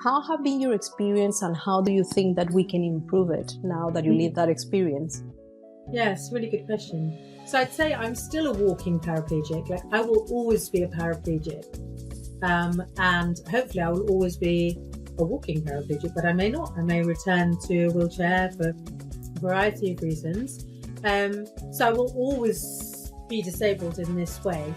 how have been your experience and how do you think that we can improve it now that you live that experience? Yes, really good question. So I'd say I'm still a walking paraplegic. Like I will always be a paraplegic. And hopefully I will always be a walking paraplegic, but I may not. I may return to a wheelchair for a variety of reasons. So I will always be disabled in this way.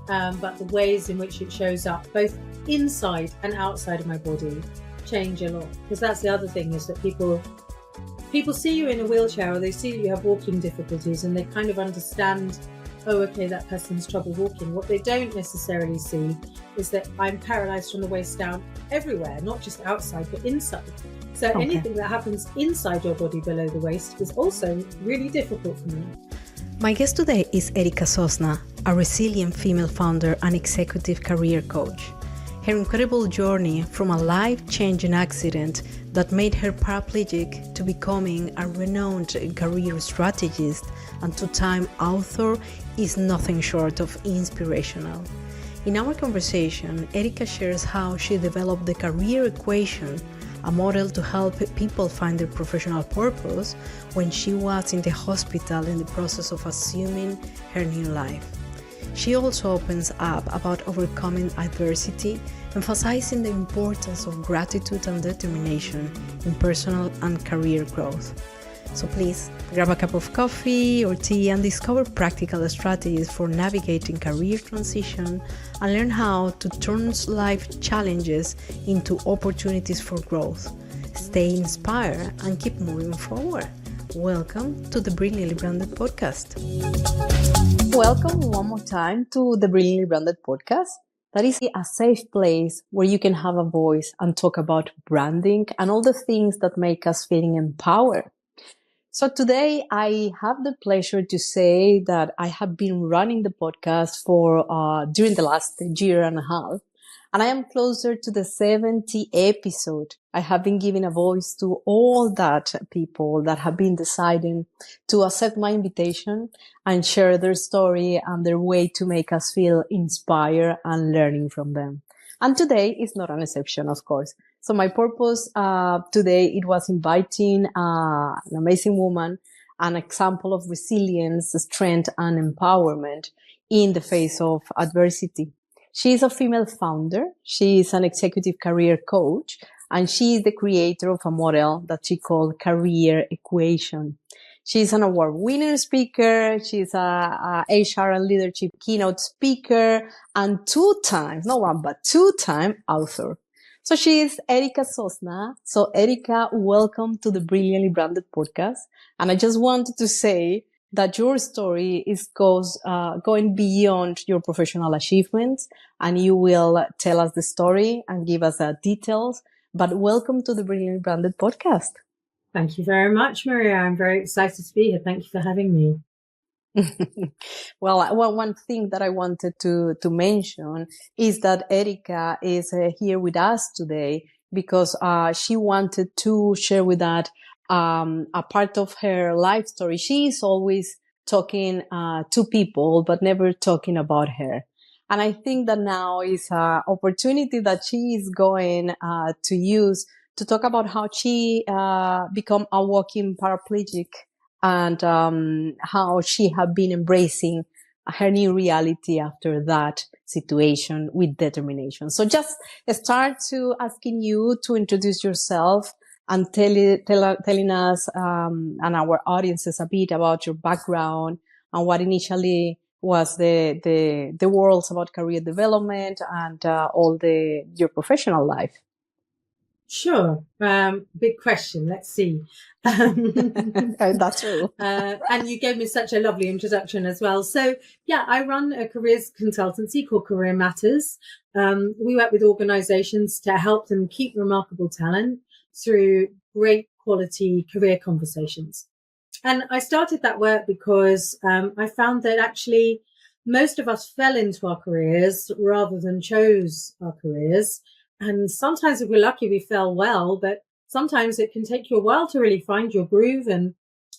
But the ways in which it shows up, both inside and outside of my body, change a lot. Because that's the other thing, is that people see you in a wheelchair, or they see that you have walking difficulties, and they kind of understand, oh, okay, that person has trouble walking. What they don't necessarily see is that I'm paralyzed from the waist down everywhere, not just outside, but inside. So anything that happens inside your body below the waist is also really difficult for me. My guest today is Erica Sosna, a resilient female founder and executive career coach. Her incredible journey from a life-changing accident that made her paraplegic to becoming a renowned career strategist and two-time author is nothing short of inspirational. In our conversation, Erica shares how she developed the career equation, a model to help people find their professional purpose when she was in the hospital in the process of assuming her new life. She also opens up about overcoming adversity, emphasizing the importance of gratitude and determination in personal and career growth. So please grab a cup of coffee or tea and discover practical strategies for navigating career transition and learn how to turn life challenges into opportunities for growth. Stay inspired and keep moving forward. Welcome to the Brilliantly Branded Podcast. Welcome one more time to the Brilliantly Branded Podcast. That is a safe place where you can have a voice and talk about branding and all the things that make us feeling empowered. So today I have the pleasure to say that I have been running the podcast for during the last year and a half, and I am closer to the 70th episode. I have been giving a voice to all that people that have been deciding to accept my invitation and share their story and their way to make us feel inspired and learning from them. And today is not an exception, of course. So my purpose today, it was inviting an amazing woman, an example of resilience, strength, and empowerment in the face of adversity. She is a female founder. She is an executive career coach, and she is the creator of a model that she called Career Equation. She's an award-winning speaker. She's a HR and leadership keynote speaker and two-time author. So she is Erica Sosna. So Erica, welcome to the Brilliantly Branded Podcast. And I just wanted to say that your story is going beyond your professional achievements, and you will tell us the story and give us details. But welcome to the Brilliantly Branded Podcast. Thank you very much, Maria. I'm very excited to be here. Thank you for having me. Well, one thing that I wanted to mention is that Erica is here with us today because she wanted to share with that a part of her life story. She is always talking to people, but never talking about her. And I think that now is an opportunity that she is going to use to talk about how she become a walking paraplegic and how she have been embracing her new reality after that situation with determination. So just start to asking you to introduce yourself and telling us and our audiences a bit about your background and what initially was the worlds about career development and all your professional life. Sure. Big question. Let's see. That's true. And you gave me such a lovely introduction as well. So yeah, I run a careers consultancy called Career Matters. We work with organizations to help them keep remarkable talent through great quality career conversations. And I started that work because I found that actually most of us fell into our careers rather than chose our careers. And sometimes if we're lucky, we fell well, but sometimes it can take you a while to really find your groove and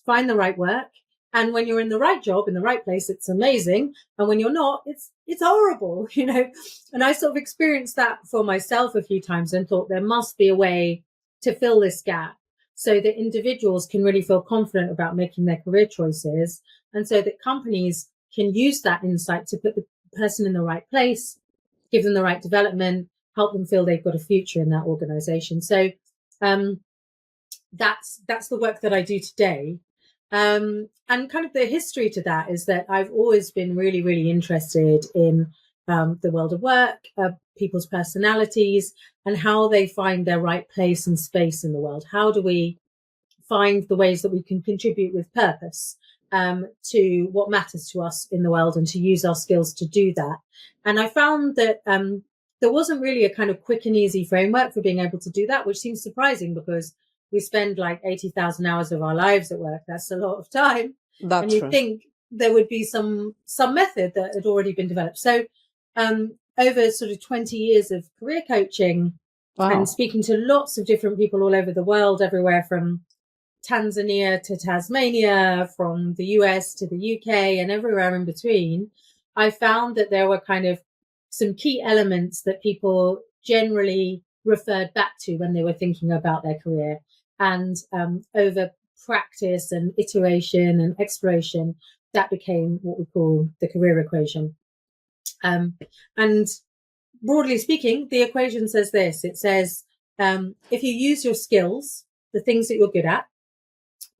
find the right work. And when you're in the right job, in the right place, it's amazing. And when you're not, it's horrible, you know. And I sort of experienced that for myself a few times and thought there must be a way to fill this gap so that individuals can really feel confident about making their career choices, and so that companies can use that insight to put the person in the right place, give them the right development, help them feel they've got a future in that organization. So that's the work that I do today. And kind of the history to that is that I've always been really, really interested in the world of work, people's personalities, and how they find their right place and space in the world. How do we find the ways that we can contribute with purpose to what matters to us in the world, and to use our skills to do that? And I found that there wasn't really a kind of quick and easy framework for being able to do that, which seems surprising because we spend like 80,000 hours of our lives at work. That's a lot of time. That's and you true. think there would be some method that had already been developed. So over sort of 20 years of career coaching, Wow. and speaking to lots of different people all over the world, everywhere from Tanzania to Tasmania, from the US to the UK, and everywhere in between, I found that there were kind of some key elements that people generally referred back to when they were thinking about their career. And over practice and iteration and exploration, that became what we call the career equation. And broadly speaking, the equation says this. It says, if you use your skills, the things that you're good at,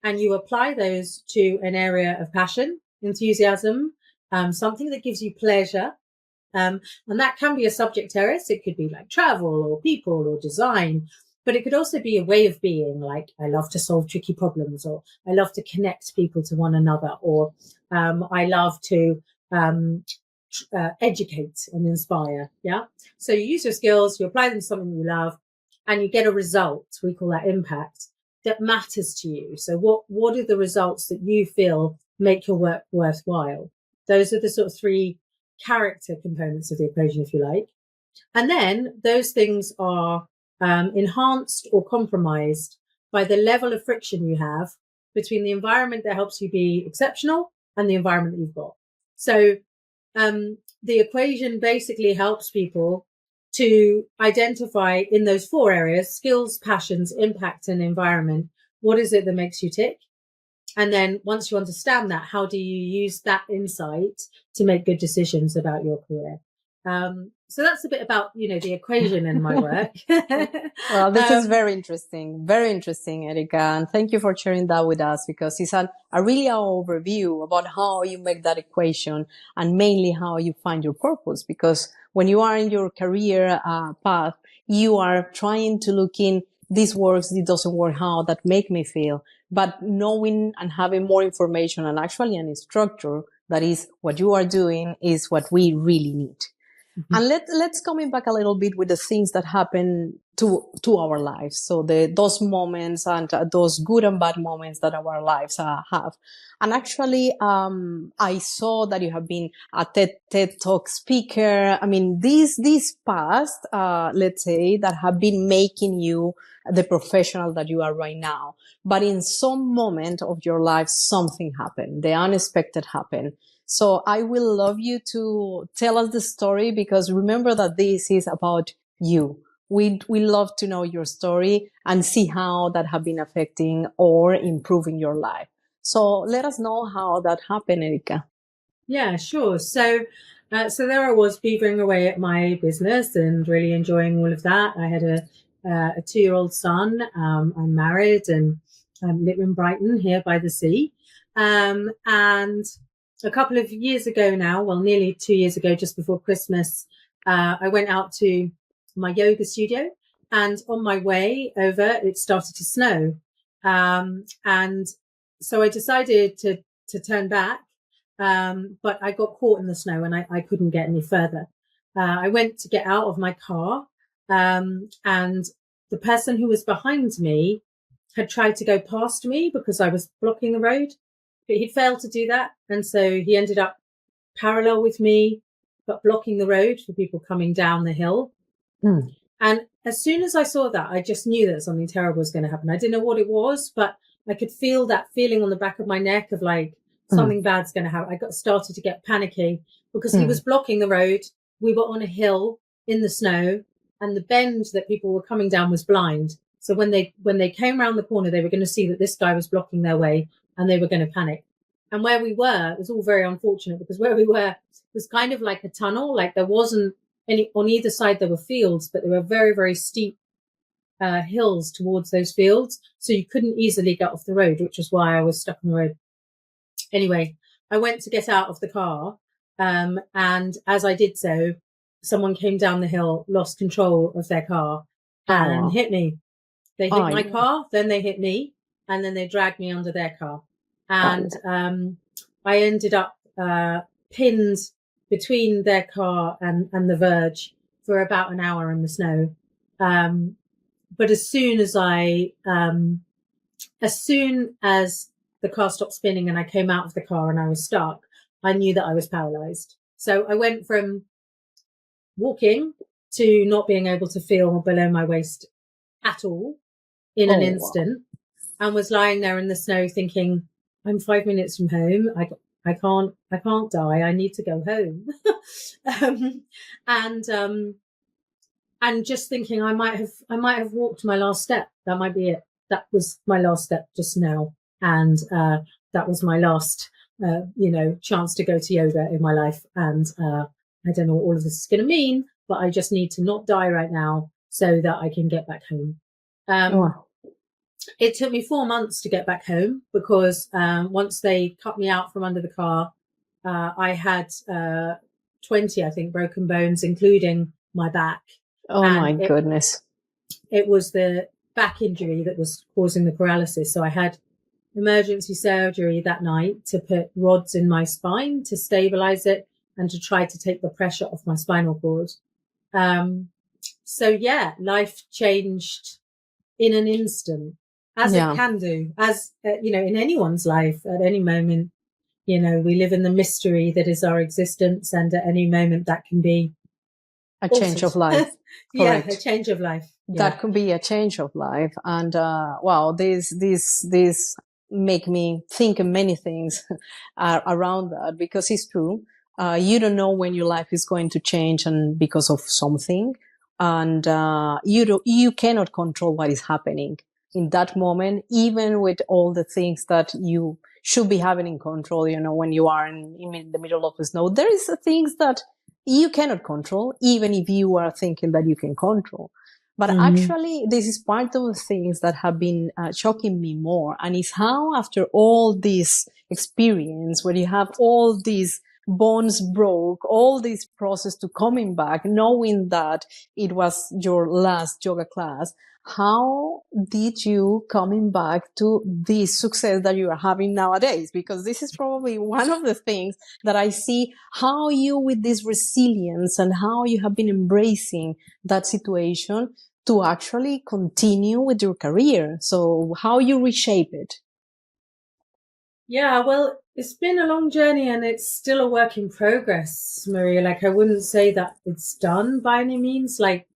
and you apply those to an area of passion, enthusiasm, something that gives you pleasure, and that can be a subject area. So it could be like travel or people or design, but it could also be a way of being, like I love to solve tricky problems, or I love to connect people to one another, or I love to educate and inspire. Yeah. So you use your skills, you apply them to something you love, and you get a result. We call that impact, that matters to you. So what are the results that you feel make your work worthwhile? Those are the sort of three character components of the equation, if you like. And then those things are enhanced or compromised by the level of friction you have between the environment that helps you be exceptional and the environment that you've got. So the equation basically helps people to identify in those four areas: skills, passions, impact, and environment. What is it that makes you tick? And then once you understand that, how do you use that insight to make good decisions about your career? So that's a bit about, the equation in my work. Well, this is very interesting, Erica. And thank you for sharing that with us, because it's a really an overview about how you make that equation, and mainly how you find your purpose. Because when you are in your career path, you are trying to look in, this works, this doesn't work, how that make me feel. But knowing and having more information, and actually a structure that is what you are doing, is what we really need. And let's coming back a little bit with the things that happen to our lives. So those moments, and those good and bad moments that our lives have. And actually, I saw that you have been a TED Talk speaker. I mean, these past, let's say, that have been making you the professional that you are right now. But in some moment of your life, something happened. The unexpected happened. So I will love you to tell us the story, because remember that this is about you. We love to know your story and see how that have been affecting or improving your life. So let us know how that happened, Erica. Yeah, sure. So there I was, beavering away at my business and really enjoying all of that. I had a 2-year-old son. I'm married and live in Brighton, here by the sea. And a couple of years ago now, well, nearly 2 years ago, just before Christmas, I went out to my yoga studio, and on my way over, it started to snow. And so I decided to turn back, but I got caught in the snow and I couldn't get any further. I went to get out of my car, and the person who was behind me had tried to go past me because I was blocking the road, but he'd failed to do that. And so he ended up parallel with me, but blocking the road for people coming down the hill. And as soon as I saw that, I just knew that something terrible was going to happen. I didn't know what it was, but I could feel that feeling on the back of my neck of like, something bad's going to happen. I got started to get panicky because he was blocking the road. We were on a hill in the snow, and the bend that people were coming down was blind. So when they came around the corner, they were going to see that this guy was blocking their way, and they were going to panic. And where we were, it was all very unfortunate because where we were was kind of like a tunnel. Like there wasn't any on either side. There were fields, but there were very, very steep hills towards those fields, so you couldn't easily get off the road, which is why I was stuck on the road. Anyway, I went to get out of the car, and as I did so, someone came down the hill, lost control of their car, and hit me. They hit my car, then they hit me, and then they dragged me under their car. And I ended up pinned between their car and the verge for about an hour in the snow. But as soon as the car stopped spinning and I came out of the car and I was stuck, I knew that I was paralyzed. So I went from walking to not being able to feel below my waist at all in an instant, and was lying there in the snow thinking, I'm 5 minutes from home. I can't die. I need to go home. And just thinking I might have walked my last step. That might be it. That was my last step just now. And that was my last, chance to go to yoga in my life. And I don't know what all of this is going to mean, but I just need to not die right now so that I can get back home. It took me 4 months to get back home because once they cut me out from under the car, I had 20, I think, broken bones, including my back. Oh, my goodness. It was the back injury that was causing the paralysis. So I had emergency surgery that night to put rods in my spine to stabilize it and to try to take the pressure off my spinal cord. Life changed in an instant, as it can do, as, in anyone's life at any moment. We live in the mystery that is our existence, and at any moment that can be a change of life. A change of life. That could be a change of life. And this make me think of many things around that, because it's true. You don't know when your life is going to change and because of something, and you cannot control what is happening in that moment, even with all the things that you should be having in control. When you are in the middle of the snow, there is things that you cannot control, even if you are thinking that you can control. But actually, this is part of the things that have been shocking me more. And it's how after all this experience, where you have all these bones broke, all this process to coming back, knowing that it was your last yoga class, how did you coming back to this success that you are having nowadays? Because this is probably one of the things that I see, how you, with this resilience and how you have been embracing that situation to actually continue with your career. So how you reshape it? Yeah, well, it's been a long journey and it's still a work in progress, Maria. Like, I wouldn't say that it's done by any means. Like,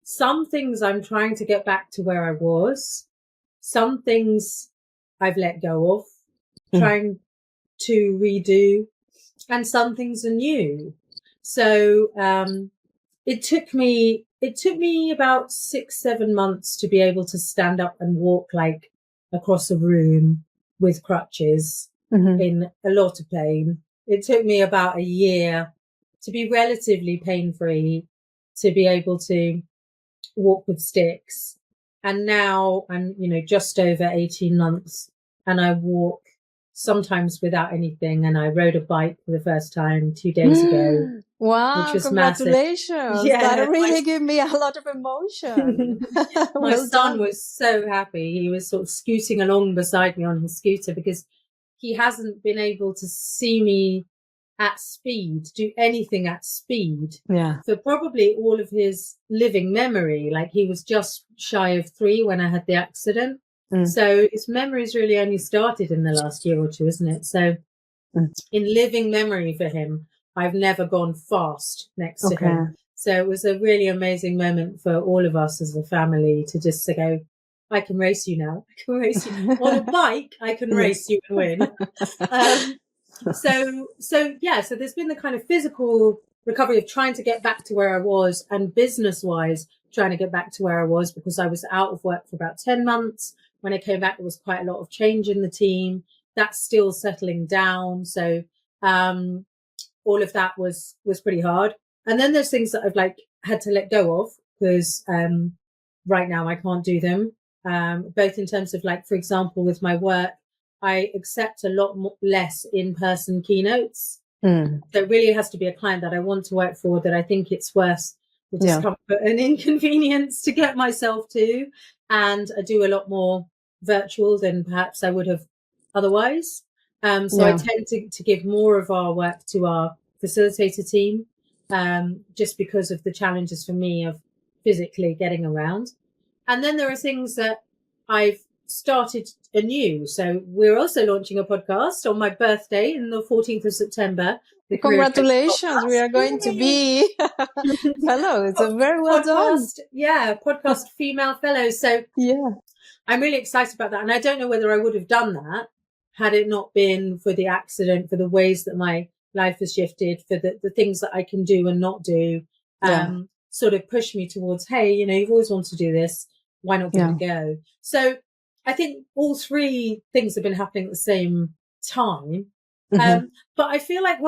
some things I'm trying to get back to where I was. Some things I've let go of, trying to redo, and some things are new. So it took me about 6-7 months to be able to stand up and walk like across a room with crutches in a lot of pain. It took me about a year to be relatively pain-free, to be able to walk with sticks. And now I'm, just over 18 months, and I walk sometimes without anything. And I rode a bike for the first time 2 days ago. Wow, which was congratulations. Massive. Yeah, that really gave me a lot of emotion. My son was so happy. He was sort of scooting along beside me on his scooter because he hasn't been able to see me at speed, do anything at speed for probably all of his living memory. Like, he was just shy of 3 when I had the accident. So his memory's really only started in the last year or two, isn't it? So in living memory for him, I've never gone fast next to him. So it was a really amazing moment for all of us as a family to just to go, I can race you now. I can race you on a bike. I can race you and win. So there's been the kind of physical recovery of trying to get back to where I was, and business wise trying to get back to where I was, because I was out of work for about 10 months. When I came back, there was quite a lot of change in the team. That's still settling down. So all of that was pretty hard. And then there's things that I've like had to let go of, because right now I can't do them. Both in terms of, like, for example, with my work, I accept a lot less in-person keynotes. So it really has to be a client that I want to work for, that I think it's worth the discomfort and inconvenience to get myself to. And I do a lot more virtual than perhaps I would have otherwise. I tend to give more of our work to our facilitator team, just because of the challenges for me of physically getting around. And then there are things that I've started anew. So we're also launching a podcast on my birthday on the 14th of September. Congratulations. We are going to be fellows. So very well done. Yeah, podcast female fellows. So yeah, I'm really excited about that. And I don't know whether I would have done that had it not been for the accident, for the ways that my life has shifted, for the things that I can do and not do, sort of push me towards, hey, you've always wanted to do this. Why not give it a go? So I think all three things have been happening at the same time. But I feel like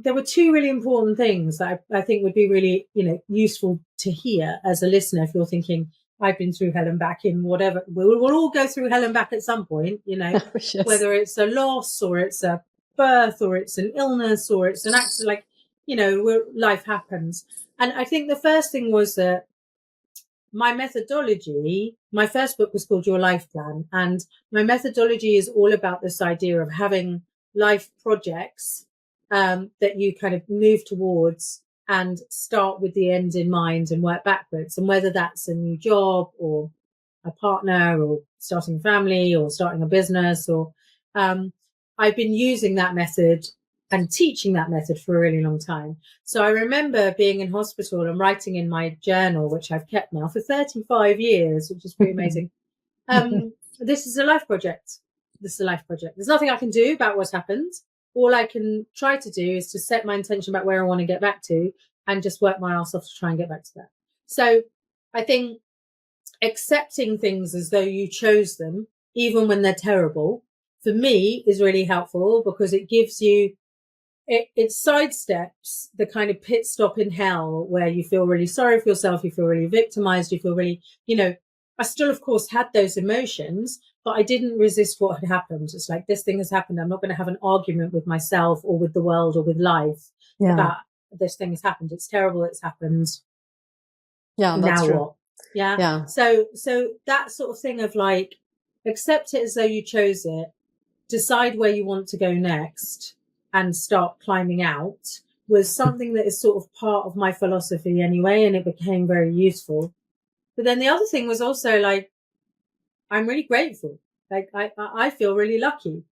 there were two really important things that I think would be really, useful to hear as a listener. If you're thinking, I've been through hell and back in whatever, we'll all go through hell and back at some point, yes. Whether it's a loss or it's a birth or it's an illness or it's an accident, where life happens. And I think the first thing was that my methodology, my first book was called Your Life Plan. And my methodology is all about this idea of having life projects that you kind of move towards and start with the end in mind and work backwards. And whether that's a new job or a partner or starting a family or starting a business, or I've been using that method and teaching that method for a really long time. So I remember being in hospital and writing in my journal, which I've kept now for 35 years, which is pretty amazing. This is a life project. This is a life project. There's nothing I can do about what's happened. All I can try to do is to set my intention about where I want to get back to and just work my ass off to try and get back to that. So I think accepting things as though you chose them, even when they're terrible, for me is really helpful, because it gives you, it sidesteps the kind of pit stop in hell where you feel really sorry for yourself, you feel really victimized, you feel really, I still, of course, had those emotions, but I didn't resist what had happened. It's like, this thing has happened. I'm not going to have an argument with myself or with the world or with life about this thing has happened. It's terrible. It's happened. Yeah, that's now true. what? Yeah. So that sort of thing of like, accept it as though you chose it, decide where you want to go next, and start climbing out was something that is sort of part of my philosophy anyway, and it became very useful. But then the other thing was also like, I'm really grateful. Like I feel really lucky.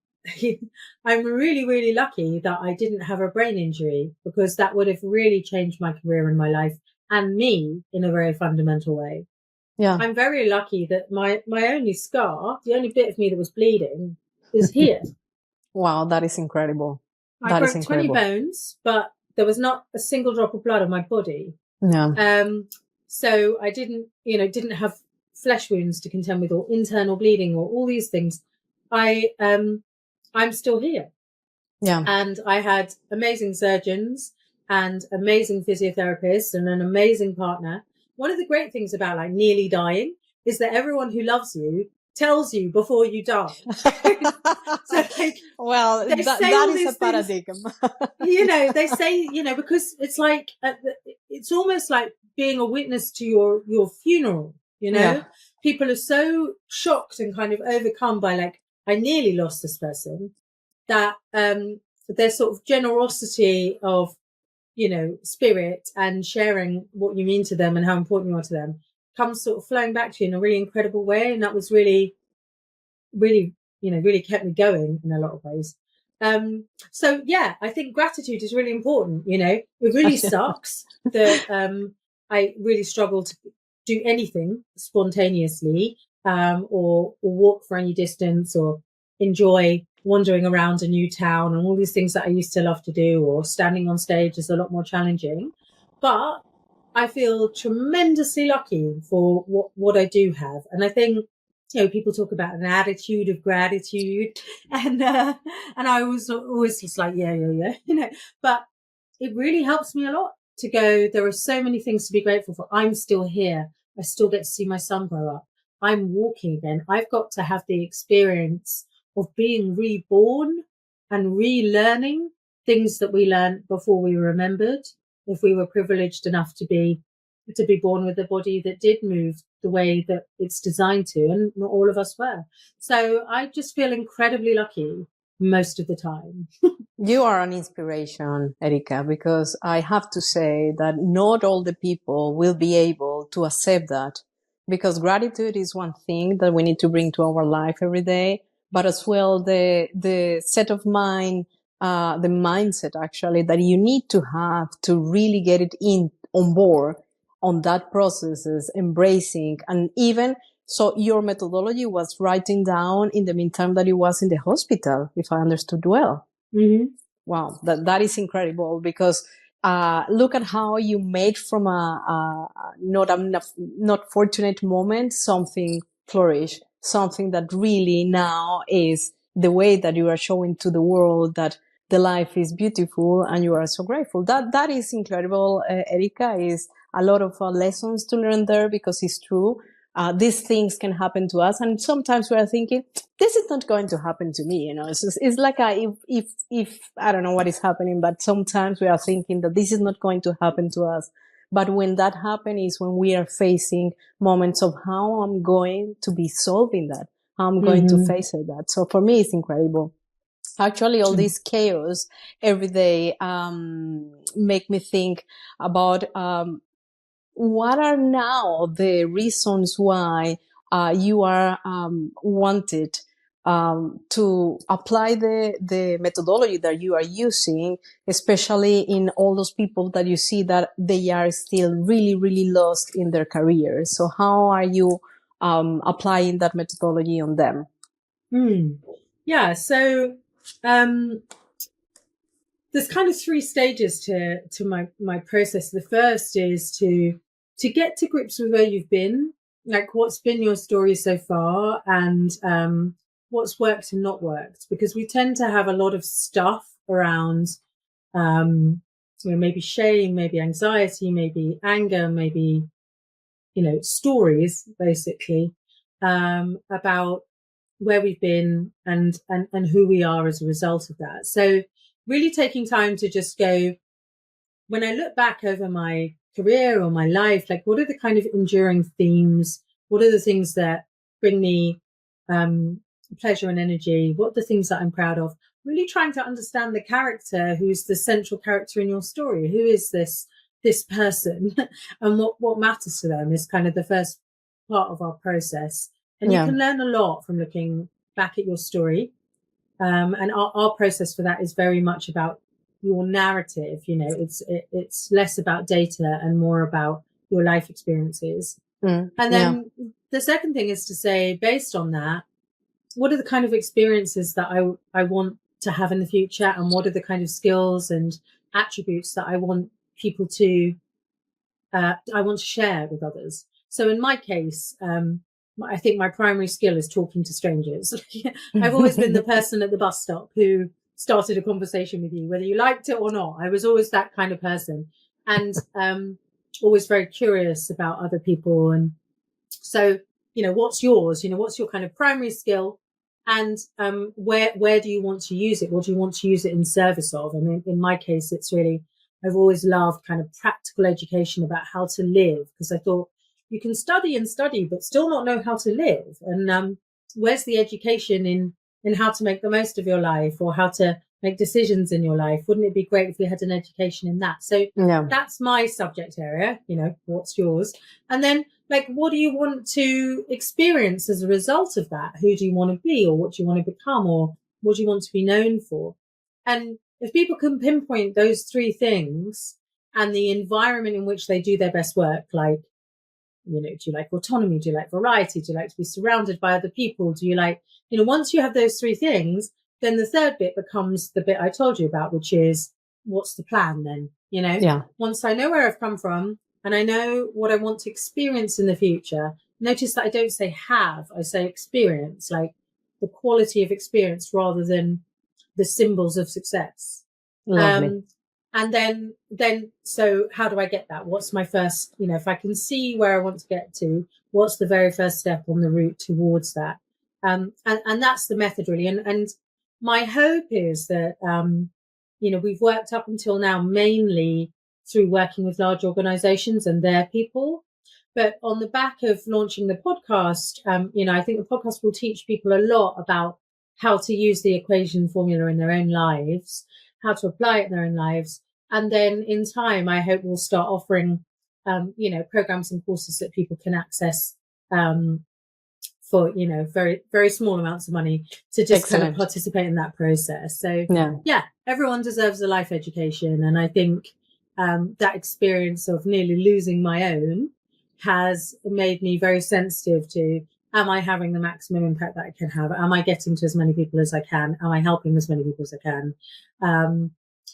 I'm really, really lucky that I didn't have a brain injury, because that would have really changed my career and my life and me in a very fundamental way. Yeah. I'm very lucky that my only scar, the only bit of me that was bleeding, is here. Wow, that is incredible. I broke 20 bones, but there was not a single drop of blood on my body. Yeah. So I didn't have flesh wounds to contend with, or internal bleeding, or all these things. I'm still here. Yeah. And I had amazing surgeons and amazing physiotherapists and an amazing partner. One of the great things about like nearly dying is that everyone who loves you tells you before you die. So like, well, that is a paradigm. They say, because it's like, it's almost like being a witness to your funeral, Yeah. People are so shocked and kind of overcome by like, I nearly lost this person, that their sort of generosity of, spirit and sharing what you mean to them and how important you are to them comes sort of flowing back to you in a really incredible way. And that was really, really, really kept me going in a lot of ways. So yeah, I think gratitude is really important. It really sucks that I really struggle to do anything spontaneously, or walk for any distance, or enjoy wandering around a new town, and all these things that I used to love to do, or standing on stage is a lot more challenging. But I feel tremendously lucky for what I do have. And I think, people talk about an attitude of gratitude, and I was always just like, yeah, but it really helps me a lot to go, there are so many things to be grateful for. I'm still here. I still get to see my son grow up. I'm walking again. I've got to have the experience of being reborn and relearning things that we learned before we remembered, if we were privileged enough to be born with a body that did move the way that it's designed to, and not all of us were. So I just feel incredibly lucky most of the time. You are an inspiration, Erica, because I have to say that not all the people will be able to accept that, because gratitude is one thing that we need to bring to our life every day, but as well the set of mind, the mindset actually that you need to have to really get it in on board on that process is embracing. And even so, your methodology was writing down in the meantime that you was in the hospital, if I understood well. Mm-hmm. Wow, that is incredible, because look at how you made from a not fortunate moment something flourish, something that really now is the way that you are showing to the world that the life is beautiful, and you are so grateful. That is incredible, Erica. Is a lot of lessons to learn there, because it's true. These things can happen to us, and sometimes we are thinking, this is not going to happen to me. It's like if I don't know what is happening, but sometimes we are thinking that this is not going to happen to us. But when that happens is when we are facing moments of how I'm going to be solving that, how I'm going to face that. So for me, it's incredible. Actually, all this chaos every day make me think about what are now the reasons why you are wanted to apply the methodology that you are using, especially in all those people that you see that they are still really, really lost in their careers. So how are you applying that methodology on them? Yeah, so there's kind of three stages to my process. The first is to get to grips with where you've been, like what's been your story so far, and what's worked and not worked, because we tend to have a lot of stuff around maybe shame, maybe anxiety, maybe anger, maybe stories basically about where we've been and who we are as a result of that. So really taking time to just go, when I look back over my career or my life, like what are the kind of enduring themes? What are the things that bring me pleasure and energy? What are the things that I'm proud of? Really trying to understand the character who's the central character in your story. Who is this person and what matters to them is kind of the first part of our process. And you can learn a lot from looking back at your story. And our process for that is very much about your narrative. It's less about data and more about your life experiences. And then the second thing is to say, based on that, what are the kind of experiences that I want to have in the future, and what are the kind of skills and attributes that I want people to share with others. So in my case, I think my primary skill is talking to strangers. I've always been the person at the bus stop who started a conversation with you, whether you liked it or not. I was always that kind of person, and always very curious about other people. And so, what's yours? What's your kind of primary skill, and where do you want to use it? What do you want to use it in service of? I mean, in my case, it's really, I've always loved kind of practical education about how to live, because I thought you can study and study, but still not know how to live. And where's the education in how to make the most of your life, or how to make decisions in your life? Wouldn't it be great if we had an education in that? So that's my subject area, what's yours? And then, like, what do you want to experience as a result of that? Who do you want to be, or what do you want to become, or what do you want to be known for? And if people can pinpoint those three things and the environment in which they do their best work, like do you like autonomy? Do you like variety? Do you like to be surrounded by other people? Do you like, once you have those three things, then the third bit becomes the bit I told you about, which is what's the plan then? Yeah. Once I know where I've come from and I know what I want to experience in the future, notice that I don't say have, I say experience, like the quality of experience rather than the symbols of success. Lovely. And then, so how do I get that? What's my first, if I can see where I want to get to, what's the very first step on the route towards that? And that's the method really. And my hope is that, we've worked up until now mainly through working with large organizations and their people. But on the back of launching the podcast, I think the podcast will teach people a lot about how to use the equation formula in their own lives, how to apply it in their own lives. And then in time, I hope we'll start offering, programs and courses that people can access for, very, very small amounts of money to just kind of participate in that process. So, yeah, everyone deserves a life education. And I think that experience of nearly losing my own has made me very sensitive to, am I having the maximum impact that I can have? Am I getting to as many people as I can? Am I helping as many people as I can?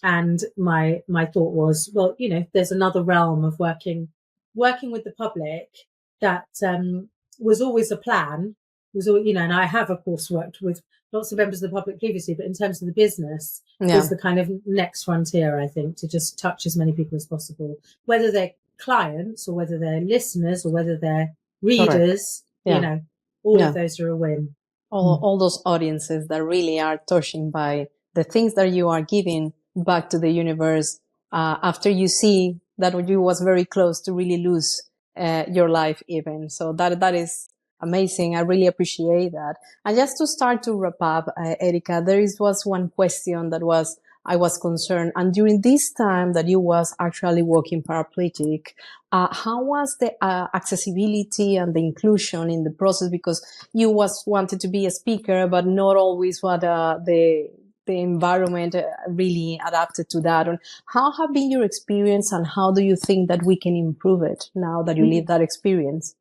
And my thought was, well, there's another realm of working with the public that was always a plan. Was all, and I have of course worked with lots of members of the public previously, but in terms of the business, is the kind of next frontier, I think, to just touch as many people as possible, whether they're clients or whether they're listeners or whether they're readers. All of those are a win. All those audiences that really are touching by the things that you are giving back to the universe after you see that you was very close to really lose your life even. So that is amazing. I really appreciate that. And just to start to wrap up, Erica, was one question that I was concerned. And during this time that you was actually working paraplegic, how was the accessibility and the inclusion in the process? Because you wanted to be a speaker, but not always what the environment really adapted to that. And how have been your experience, and how do you think that we can improve it now that you live that experience?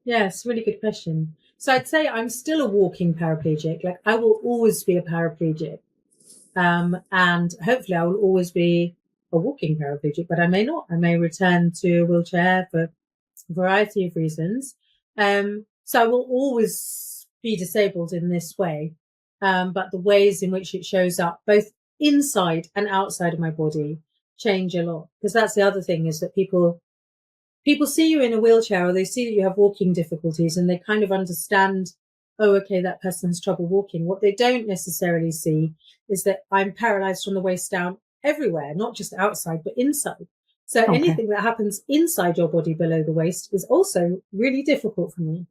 Yes, really good question. So I'd say I'm still a walking paraplegic. Like I will always be a paraplegic. And hopefully I will always be a walking paraplegic, but I may not. I may return to a wheelchair for a variety of reasons. So I will always be disabled in this way. But the ways in which it shows up, both inside and outside of my body, change a lot. Because that's the other thing, is that people see you in a wheelchair, or they see that you have walking difficulties, and they kind of understand, oh, okay, that person has trouble walking. What they don't necessarily see is that I'm paralyzed from the waist down everywhere, not just outside, but inside. So anything that happens inside your body below the waist is also really difficult for me.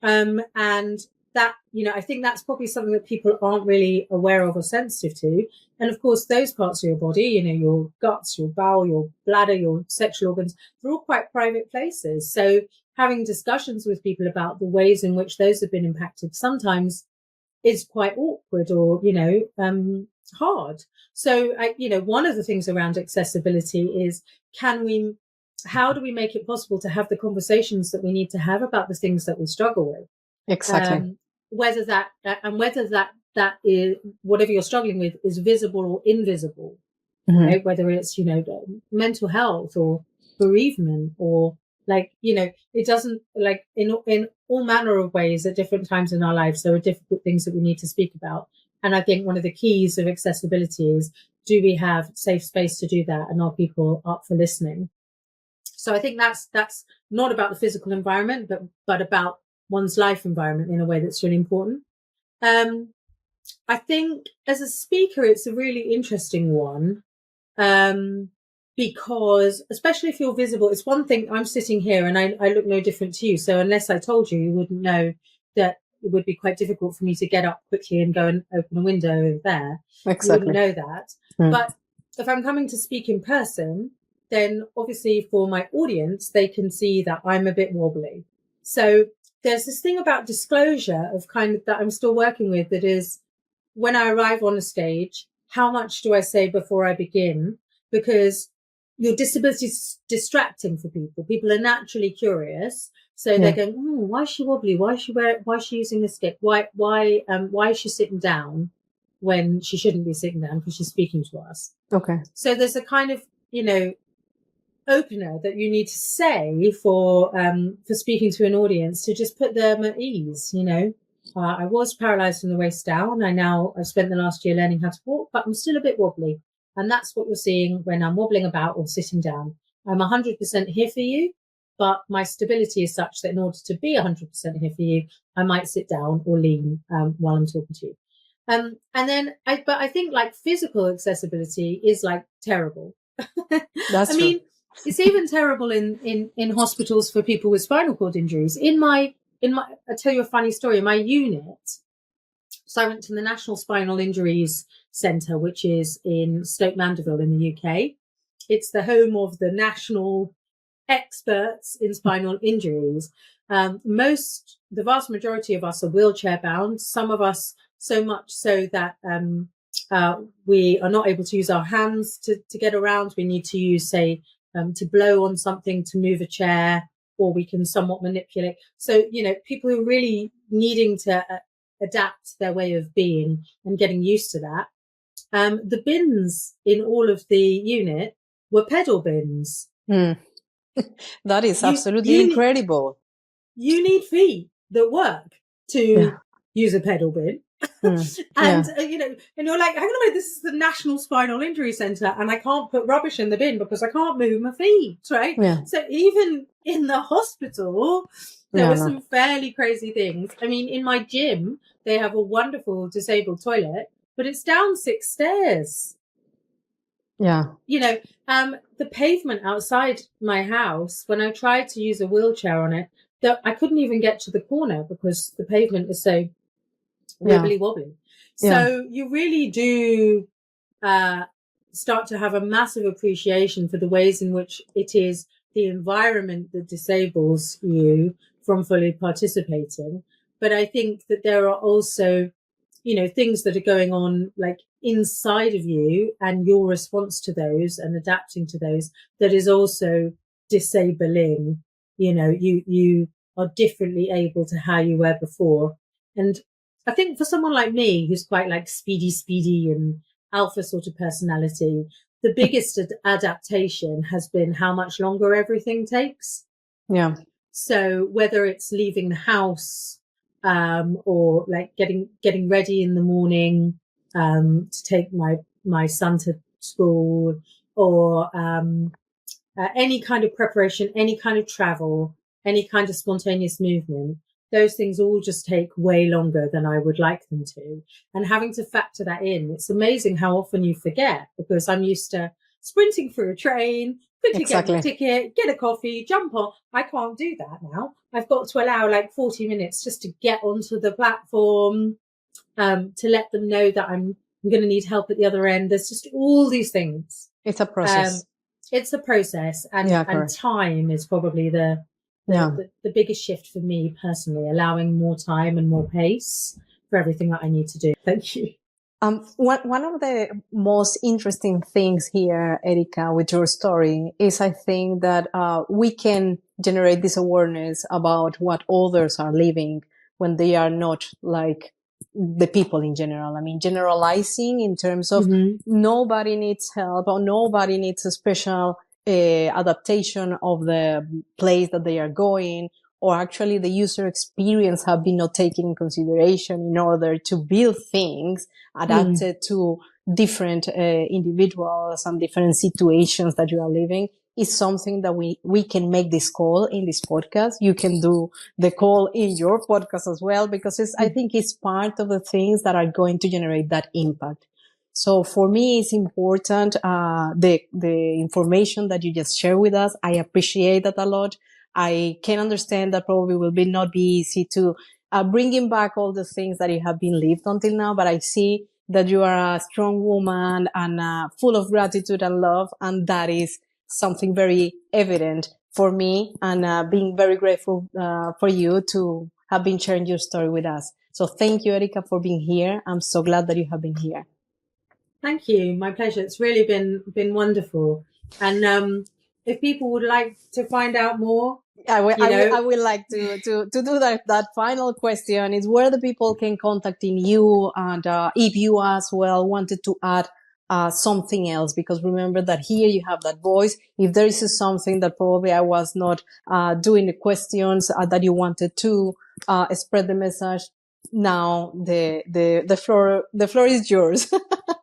And that, I think that's probably something that people aren't really aware of or sensitive to. And of course, those parts of your body, your guts, your bowel, your bladder, your sexual organs, they're all quite private places. So having discussions with people about the ways in which those have been impacted sometimes is quite awkward or, hard. So, one of the things around accessibility is, how do we make it possible to have the conversations that we need to have about the things that we struggle with? Exactly. Whether that is, whatever you're struggling with, is visible or invisible, right? Whether it's, mental health or bereavement, or it doesn't, in all manner of ways at different times in our lives, there are difficult things that we need to speak about. And I think one of the keys of accessibility is, do we have safe space to do that? And are people up for listening? So I think that's not about the physical environment, but about one's life environment in a way that's really important. I think as a speaker, it's a really interesting one. Because especially if you're visible, it's one thing, I'm sitting here and I look no different to you. So unless I told you, you wouldn't know that it would be quite difficult for me to get up quickly and go and open a window over there. Exactly. You wouldn't know that. But if I'm coming to speak in person, then obviously for my audience, they can see that I'm a bit wobbly. So there's this thing about disclosure of kind of that I'm still working with, that is, when I arrive on a stage, how much do I say before I begin? Because your disability is distracting for people. People are naturally curious. So they're going, why is she wobbly? Why is she using a stick? Why is she sitting down when she shouldn't be sitting down because she's speaking to us? Okay. So there's a kind of, opener that you need to say for speaking to an audience to just put them at ease. I was paralyzed from the waist down. I've spent the last year learning how to walk, but I'm still a bit wobbly. And that's what you're seeing when I'm wobbling about or sitting down. I'm 100% here for you, but my stability is such that in order to be 100% here for you, I might sit down or lean while I'm talking to you. And then, I think like physical accessibility is like terrible. That's true. It's even terrible in hospitals for people with spinal cord injuries. I'll tell you a funny story. In my unit, so I went to the National Spinal Injuries Centre, which is in Stoke Mandeville in the UK. It's the home of the national experts in spinal injuries. The vast majority of us are wheelchair bound. Some of us so much so that we are not able to use our hands to get around. We need to use, say, to blow on something to move a chair, or we can somewhat manipulate. So, people who are really needing to adapt their way of being and getting used to that. The bins in all of the unit were pedal bins. That is absolutely incredible. You need feet that work to use a pedal bin. And you're like, hang on a minute, this is the National Spinal Injury Centre and I can't put rubbish in the bin because I can't move my feet, right? Yeah. So even in the hospital, there were some fairly crazy things. In my gym, they have a wonderful disabled toilet, but it's down 6 stairs. Yeah. The pavement outside my house, when I tried to use a wheelchair on it, I couldn't even get to the corner because the pavement is so wibbly wobbly. So you really do start to have a massive appreciation for the ways in which it is the environment that disables you from fully participating. But I think that there are also, things that are going on like inside of you and your response to those and adapting to those that is also disabling. You are differently able to how you were before. And I think for someone like me, who's quite like speedy and alpha sort of personality, the biggest adaptation has been how much longer everything takes. Yeah. So whether it's leaving the house, or like getting ready in the morning, to take my son to school, or, any kind of preparation, any kind of travel, any kind of spontaneous movement, those things all just take way longer than I would like them to. And having to factor that in, it's amazing how often you forget, because I'm used to sprinting through a train, quickly get a ticket, get a coffee, jump on. I can't do that now. I've got to allow like 40 minutes just to get onto the platform, to let them know that I'm going to need help at the other end. There's just all these things. It's a process. It's a process, and time is probably the biggest shift for me personally, allowing more time and more pace for everything that I need to do. Thank you. One of the most interesting things here, Erica, with your story is I think that we can generate this awareness about what others are living when they are not like the people in general. Generalizing in terms of nobody needs help or nobody needs a special adaptation of the place that they are going, or actually the user experience have been not taken in consideration in order to build things adapted to different individuals and different situations that you are living, is something that we can make this call in this podcast. You can do the call in your podcast as well, because I think it's part of the things that are going to generate that impact. So for me, it's important, the information that you just shared with us. I appreciate that a lot. I can understand that probably will not be easy to bringing back all the things that you have been lived until now, but I see that you are a strong woman and full of gratitude and love, and that is something very evident for me, and being very grateful for you to have been sharing your story with us. So thank you, Erica, for being here. I'm so glad that you have been here. Thank you. My pleasure. It's really been wonderful. And if people would like to find out more, I would like to do that final question is where the people can contact in you, and if you as well wanted to add something else, because remember that here you have that voice. If there is something that probably I was not doing the questions that you wanted to spread the message, now the floor is yours.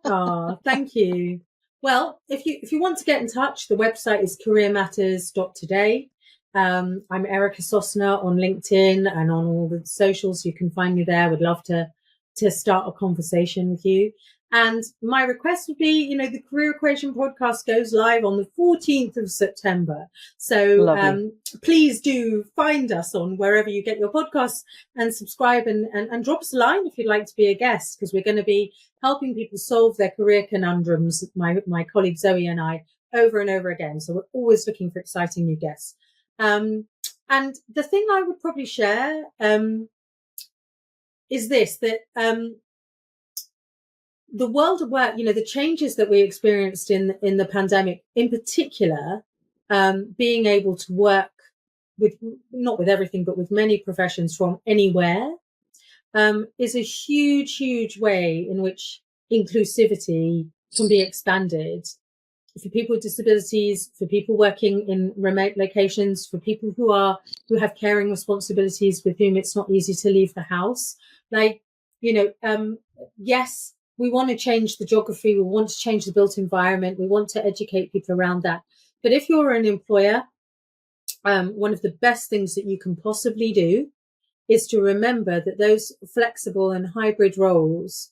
Oh, thank you. Well, if you want to get in touch, the website is careermatters.today. I'm Erica Sosna on LinkedIn and on all the socials. You can find me there. Would love to start a conversation with you. And my request would be, the Career Equation podcast goes live on the 14th of September. So please do find us on wherever you get your podcasts and subscribe and drop us a line if you'd like to be a guest, because we're going to be helping people solve their career conundrums, my colleague Zoe and I, over and over again. So we're always looking for exciting new guests. And the thing I would probably share is this, that the world of work, the changes that we experienced in the pandemic, in particular, being able to work with, not with everything, but with many professions from anywhere, is a huge, huge way in which inclusivity can be expanded for people with disabilities, for people working in remote locations, for people who have caring responsibilities with whom it's not easy to leave the house. Yes, we want to change the geography. We want to change the built environment. We want to educate people around that. But if you're an employer, one of the best things that you can possibly do is to remember that those flexible and hybrid roles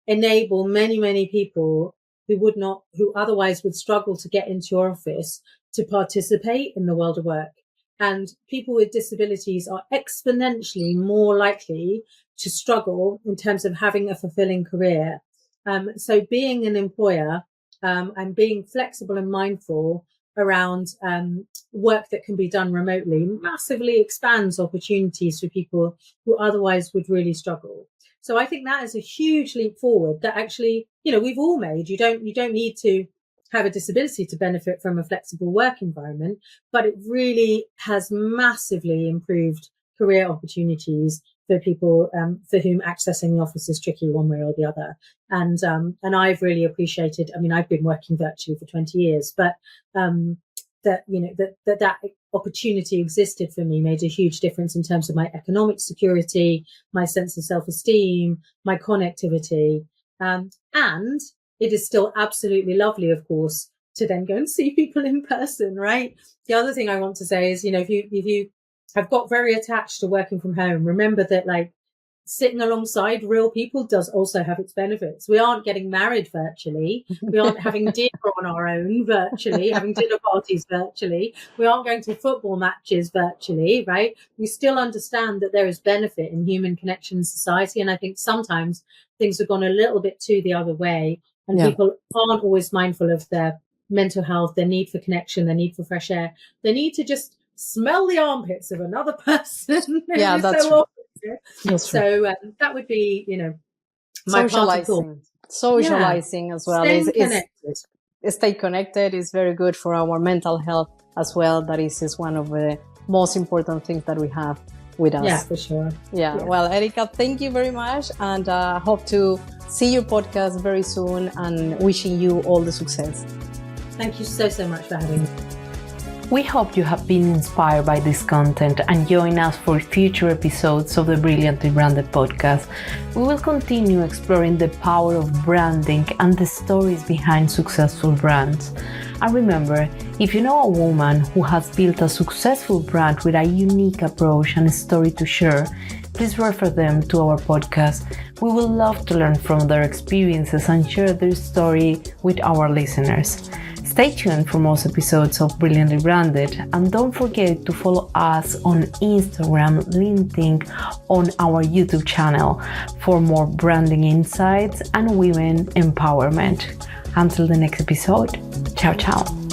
enable many, many people who otherwise would struggle to get into your office to participate in the world of work. And people with disabilities are exponentially more likely to struggle in terms of having a fulfilling career. So being an employer and being flexible and mindful around work that can be done remotely massively expands opportunities for people who otherwise would really struggle. So I think that is a huge leap forward that actually, we've all made. You don't need to have a disability to benefit from a flexible work environment, but it really has massively improved career opportunities for people for whom accessing the office is tricky one way or the other. And I've really appreciated, I've been working virtually for 20 years, but that opportunity existed for me made a huge difference in terms of my economic security, my sense of self-esteem, my connectivity. And it is still absolutely lovely, of course, to then go and see people in person, right? The other thing I want to say is, if you have got very attached to working from home, remember that sitting alongside real people does also have its benefits. We aren't getting married virtually. We aren't having dinner on our own virtually, having dinner parties virtually. We aren't going to football matches virtually, right? We still understand that there is benefit in human connection in society. And I think sometimes things have gone a little bit too the other way, and people aren't always mindful of their mental health, their need for connection, their need for fresh air. They need to just smell the armpits of another person. Yeah, that's true. So that would be, my socializing as well. Stay connected is very good for our mental health as well. That is one of the most important things that we have with us. Yeah, for sure. Yeah. Well, Erica, thank you very much, and hope to see your podcast very soon, and wishing you all the success. Thank you so much for having me. We hope you have been inspired by this content and join us for future episodes of the Brilliantly Branded podcast. We will continue exploring the power of branding and the stories behind successful brands. And remember, if you know a woman who has built a successful brand with a unique approach and a story to share, please refer them to our podcast. We would love to learn from their experiences and share their story with our listeners. Stay tuned for most episodes of Brilliantly Branded, and don't forget to follow us on Instagram, LinkedIn, on our YouTube channel for more branding insights and women empowerment. Until the next episode, ciao ciao.